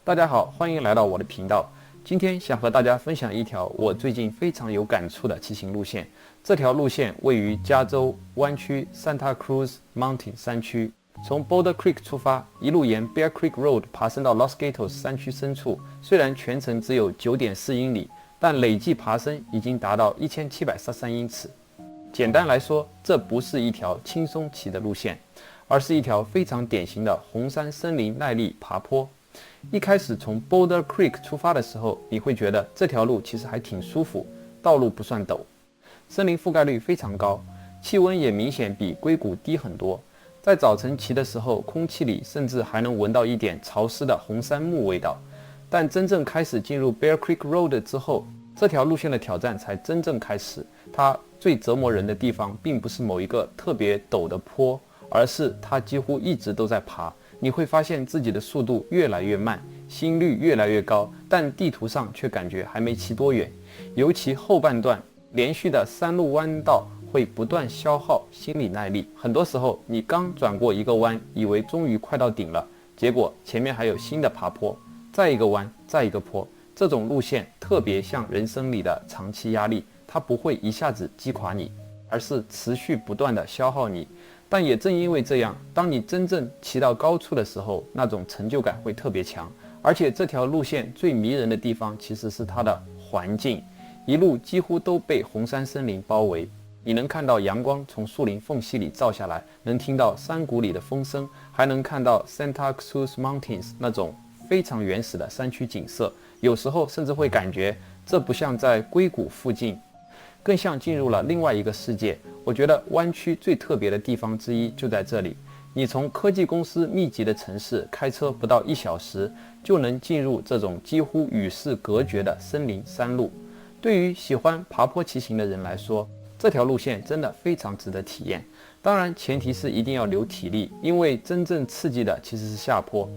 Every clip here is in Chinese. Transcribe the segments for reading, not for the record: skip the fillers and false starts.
大家好，欢迎来到我的频道。今天想和大家分享一条我最近非常有感触的骑行路线。这条路线位于加州湾区 Santa Cruz Mountain 山区，从 Boulder Creek 出发，一路沿 Bear Creek Road 爬升到 Los Gatos 山区深处。虽然全程只有 9.4 英里，但累计爬升已经达到1713英尺。简单来说，这不是一条轻松骑的路线，而是一条非常典型的红山森林耐力爬坡。一开始从 Boulder Creek 出发的时候，你会觉得这条路其实还挺舒服，道路不算陡，森林覆盖率非常高，气温也明显比硅谷低很多。在早晨骑的时候，空气里甚至还能闻到一点潮湿的红杉木味道。但真正开始进入 Bear Creek Road 之后，这条路线的挑战才真正开始。它最折磨人的地方并不是某一个特别陡的坡，而是它几乎一直都在爬。你会发现自己的速度越来越慢，心率越来越高，但地图上却感觉还没骑多远。尤其后半段连续的山路弯道会不断消耗心理耐力，很多时候你刚转过一个弯，以为终于快到顶了，结果前面还有新的爬坡，再一个弯，再一个坡。这种路线特别像人生里的长期压力，它不会一下子击垮你，而是持续不断的消耗你。但也正因为这样，当你真正骑到高处的时候，那种成就感会特别强。而且这条路线最迷人的地方其实是它的环境，一路几乎都被红杉森林包围，你能看到阳光从树林缝隙里照下来，能听到山谷里的风声，还能看到 Santa Cruz Mountains 那种非常原始的山区景色。有时候甚至会感觉这不像在硅谷附近，更像进入了另外一个世界。我觉得湾区最特别的地方之一就在这里，你从科技公司密集的城市开车不到1小时，就能进入这种几乎与世隔绝的森林山路。对于喜欢爬坡骑行的人来说，这条路线真的非常值得体验。当然前提是一定要留体力，因为真正刺激的其实是下坡。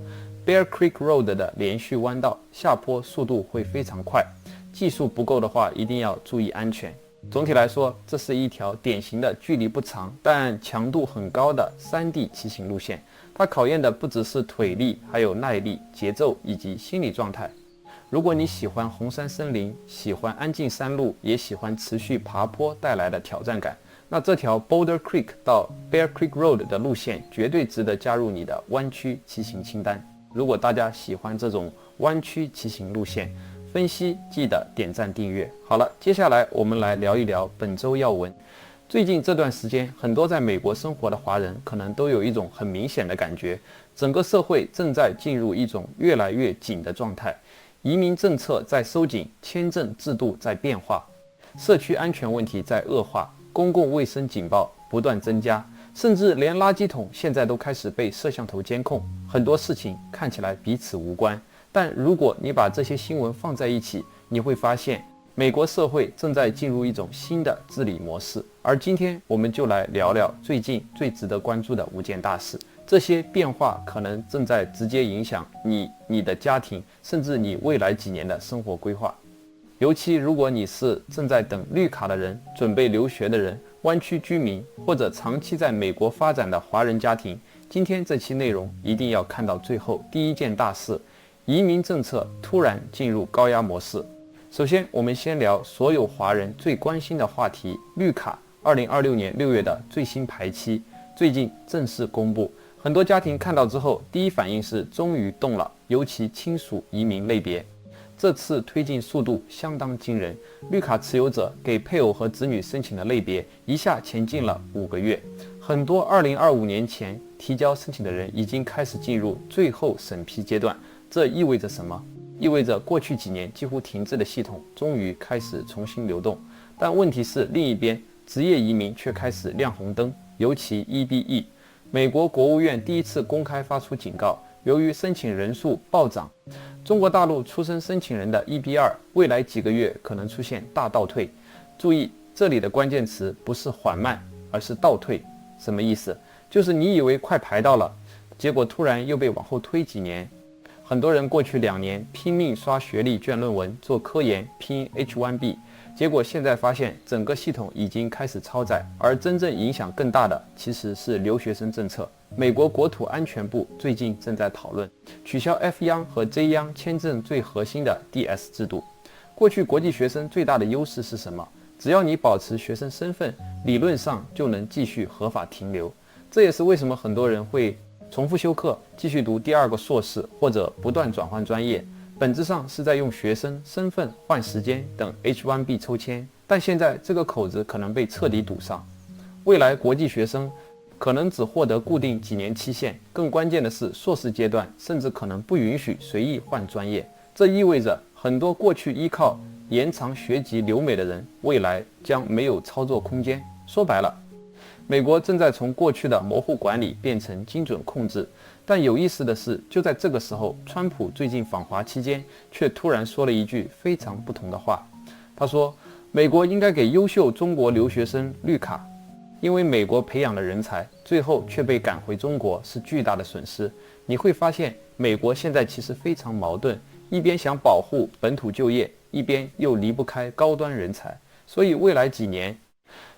Bear Creek Road 的连续弯道下坡速度会非常快，技术不够的话一定要注意安全。总体来说，这是一条典型的距离不长但强度很高的山地骑行路线。它考验的不只是腿力，还有耐力、节奏以及心理状态。如果你喜欢红杉森林，喜欢安静山路，也喜欢持续爬坡带来的挑战感，那这条 Boulder Creek 到 Bear Creek Road 的路线绝对值得加入你的湾区骑行清单。如果大家喜欢这种湾区骑行路线分析，记得点赞订阅。好了，接下来我们来聊一聊本周要闻。最近这段时间，很多在美国生活的华人可能都有一种很明显的感觉，整个社会正在进入一种越来越紧的状态。移民政策在收紧，签证制度在变化，社区安全问题在恶化，公共卫生警报不断增加，甚至连垃圾桶现在都开始被摄像头监控。很多事情看起来彼此无关，但如果你把这些新闻放在一起，你会发现美国社会正在进入一种新的治理模式。而今天我们就来聊聊最近最值得关注的5件大事。这些变化可能正在直接影响你的家庭，甚至你未来几年的生活规划。尤其如果你是正在等绿卡的人，准备留学的人，湾区居民，或者长期在美国发展的华人家庭，今天这期内容一定要看到最后。第一件大事，移民政策突然进入高压模式。首先，我们先聊所有华人最关心的话题，绿卡2026年6月的最新排期最近正式公布。很多家庭看到之后，第一反应是终于动了，尤其亲属移民类别。这次推进速度相当惊人，绿卡持有者给配偶和子女申请的类别一下前进了5个月。很多2025年前提交申请的人已经开始进入最后审批阶段。这意味着什么？意味着过去几年几乎停滞的系统终于开始重新流动。但问题是，另一边职业移民却开始亮红灯，尤其 EB-1。美国国务院第一次公开发出警告，由于申请人数暴涨，中国大陆出生申请人的 EB-2未来几个月可能出现大倒退。注意，这里的关键词不是缓慢，而是倒退。什么意思？就是你以为快排到了，结果突然又被往后推几年。很多人过去2年拼命刷学历卷论文，做科研，拼 H1B， 结果现在发现整个系统已经开始超载，而真正影响更大的其实是留学生政策。美国国土安全部最近正在讨论取消 F 央和 J 央签证最核心的 DS 制度。过去国际学生最大的优势是什么？只要你保持学生身份，理论上就能继续合法停留。这也是为什么很多人会重复修课，继续读第二个硕士，或者不断转换专业，本质上是在用学生身份换时间等 H1B 抽签。但现在这个口子可能被彻底堵上，未来国际学生可能只获得固定几年期限，更关键的是硕士阶段甚至可能不允许随意换专业。这意味着很多过去依靠延长学籍留美的人，未来将没有操作空间。说白了，美国正在从过去的模糊管理变成精准控制。但有意思的是，就在这个时候，川普最近访华期间却突然说了一句非常不同的话。他说，美国应该给优秀中国留学生绿卡，因为美国培养的人才最后却被赶回中国是巨大的损失。你会发现，美国现在其实非常矛盾，一边想保护本土就业，一边又离不开高端人才。所以未来几年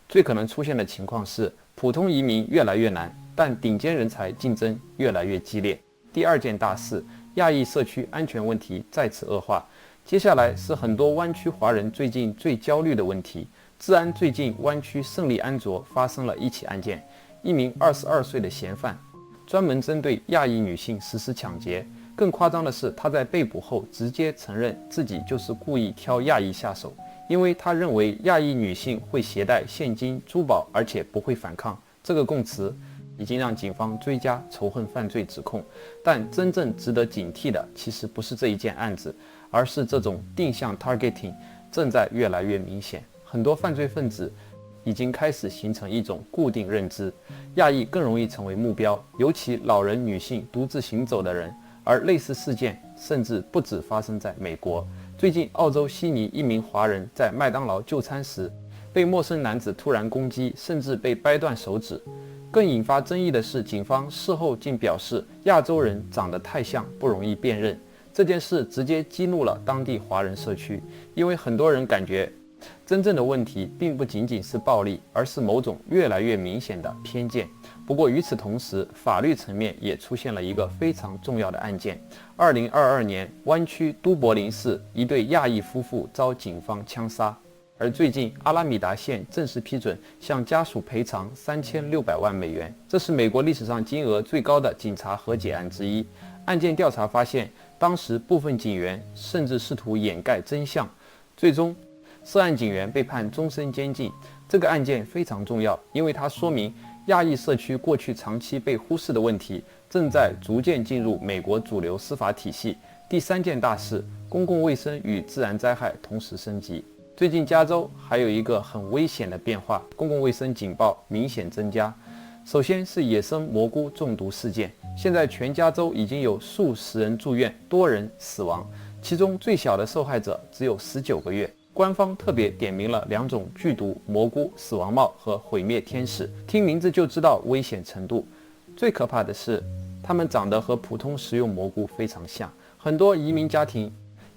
最可能出现的情况是，普通移民越来越难，但顶尖人才竞争越来越激烈。第二件大事，亚裔社区安全问题再次恶化。接下来是很多湾区华人最近最焦虑的问题。治安最近，湾区圣利安卓发生了一起案件，一名22岁的嫌犯专门针对亚裔女性实施抢劫。更夸张的是，他在被捕后直接承认自己就是故意挑亚裔下手，因为他认为亚裔女性会携带现金、珠宝，而且不会反抗。这个供词已经让警方追加仇恨犯罪指控。但真正值得警惕的其实不是这一件案子，而是这种定向 targeting 正在越来越明显。很多犯罪分子已经开始形成一种固定认知，亚裔更容易成为目标，尤其老人、女性、独自行走的人。而类似事件甚至不止发生在美国。最近，澳洲悉尼一名华人在麦当劳就餐时被陌生男子突然攻击，甚至被掰断手指。更引发争议的是，警方事后竟表示亚洲人长得太像，不容易辨认。这件事直接激怒了当地华人社区，因为很多人感觉真正的问题并不仅仅是暴力，而是某种越来越明显的偏见。不过与此同时，法律层面也出现了一个非常重要的案件。2022年，湾区都柏林市一对亚裔夫妇遭警方枪杀，而最近阿拉米达县正式批准向家属赔偿3600万美元，这是美国历史上金额最高的警察和解案之一。案件调查发现，当时部分警员甚至试图掩盖真相，最终涉案警员被判终身监禁。这个案件非常重要，因为它说明亚裔社区过去长期被忽视的问题正在逐渐进入美国主流司法体系。第三件大事，公共卫生与自然灾害同时升级。最近加州还有一个很危险的变化，公共卫生警报明显增加。首先是野生蘑菇中毒事件，现在全加州已经有数十人住院，多人死亡，其中最小的受害者只有19个月。官方特别点名了2种剧毒蘑菇：死亡帽和毁灭天使。听名字就知道危险程度。最可怕的是，它们长得和普通食用蘑菇非常像。很多移民家庭，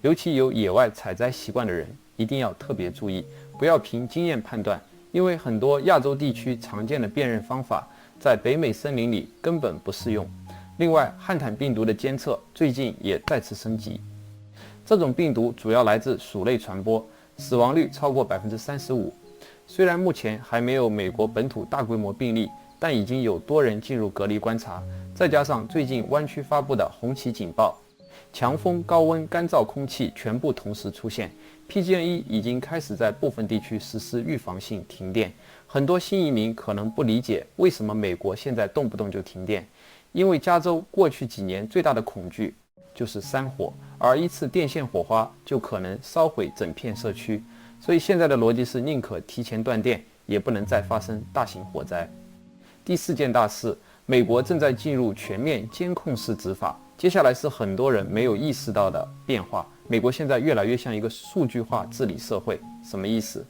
尤其有野外采摘习惯的人，一定要特别注意，不要凭经验判断，因为很多亚洲地区常见的辨认方法在北美森林里根本不适用。另外，汉坦病毒的监测最近也再次升级。这种病毒主要来自鼠类传播，死亡率超过35%。虽然目前还没有美国本土大规模病例，但已经有多人进入隔离观察。再加上最近湾区发布的红旗警报，强风、高温、干燥空气全部同时出现。PG&E 已经开始在部分地区实施预防性停电。很多新移民可能不理解为什么美国现在动不动就停电，因为加州过去几年最大的恐惧就是山火，而一次电线火花就可能烧毁整片社区。所以现在的逻辑是宁可提前断电，也不能再发生大型火灾。第四件大事，美国正在进入全面监控式执法。接下来是很多人没有意识到的变化，美国现在越来越像一个数据化治理社会。什么意思？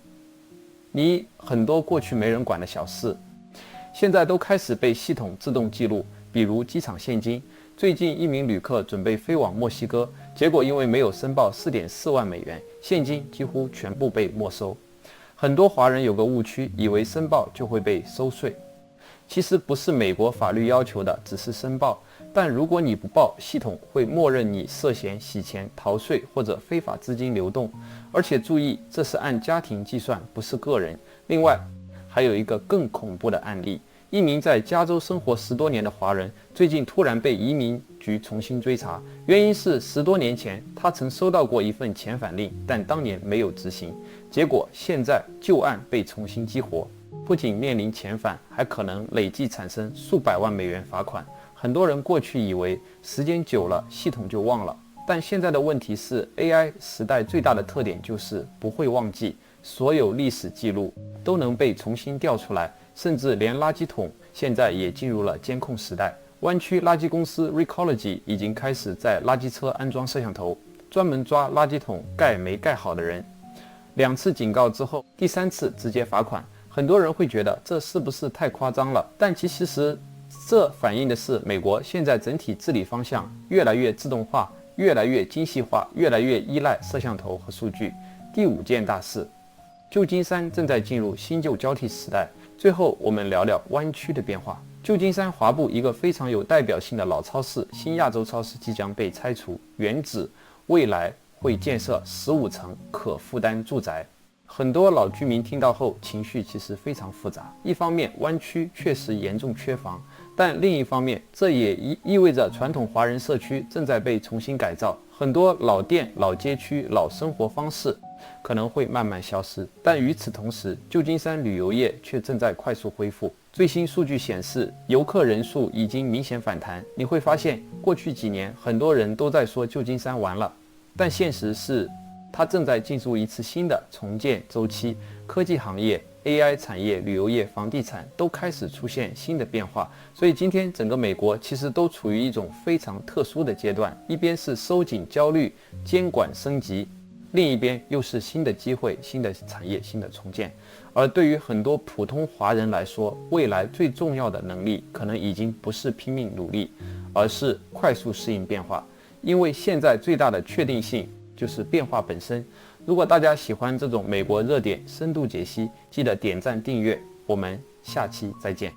你很多过去没人管的小事，现在都开始被系统自动记录，比如机场现金。最近一名旅客准备飞往墨西哥，结果因为没有申报4.4万美元，现金几乎全部被没收。很多华人有个误区，以为申报就会被收税。其实不是美国法律要求的，只是申报。但如果你不报，系统会默认你涉嫌洗钱、逃税或者非法资金流动。而且注意，这是按家庭计算，不是个人。另外，还有一个更恐怖的案例：一名在加州生活10多年的华人，最近突然被移民局重新追查，原因是10多年前他曾收到过一份遣返令，但当年没有执行。结果现在旧案被重新激活，不仅面临遣返，还可能累计产生数百万美元罚款。很多人过去以为时间久了系统就忘了，但现在的问题是 AI 时代最大的特点就是不会忘记，所有历史记录都能被重新调出来，甚至连垃圾桶现在也进入了监控时代。湾区垃圾公司 Recology 已经开始在垃圾车安装摄像头，专门抓垃圾桶盖没盖好的人。2次警告之后，第3次直接罚款。很多人会觉得这是不是太夸张了？但其实这反映的是美国现在整体治理方向越来越自动化，越来越精细化，越来越依赖摄像头和数据。第5件大事，旧金山正在进入新旧交替时代。最后我们聊聊湾区的变化。旧金山华埠一个非常有代表性的老超市新亚洲超市即将被拆除，原址未来会建设15层可负担住宅。很多老居民听到后情绪其实非常复杂，一方面湾区确实严重缺房，但另一方面这也意味着传统华人社区正在被重新改造，很多老店、老街区、老生活方式可能会慢慢消失。但与此同时，旧金山旅游业却正在快速恢复。最新数据显示，游客人数已经明显反弹。你会发现，过去几年很多人都在说旧金山完了，但现实是它正在进入一次新的重建周期，科技行业、AI 产业、旅游业、房地产都开始出现新的变化。所以今天整个美国其实都处于一种非常特殊的阶段，一边是收紧焦虑、监管升级，另一边又是新的机会、新的产业、新的重建。而对于很多普通华人来说，未来最重要的能力可能已经不是拼命努力，而是快速适应变化，因为现在最大的确定性就是变化本身。如果大家喜欢这种美国热点深度解析，记得点赞订阅，我们下期再见。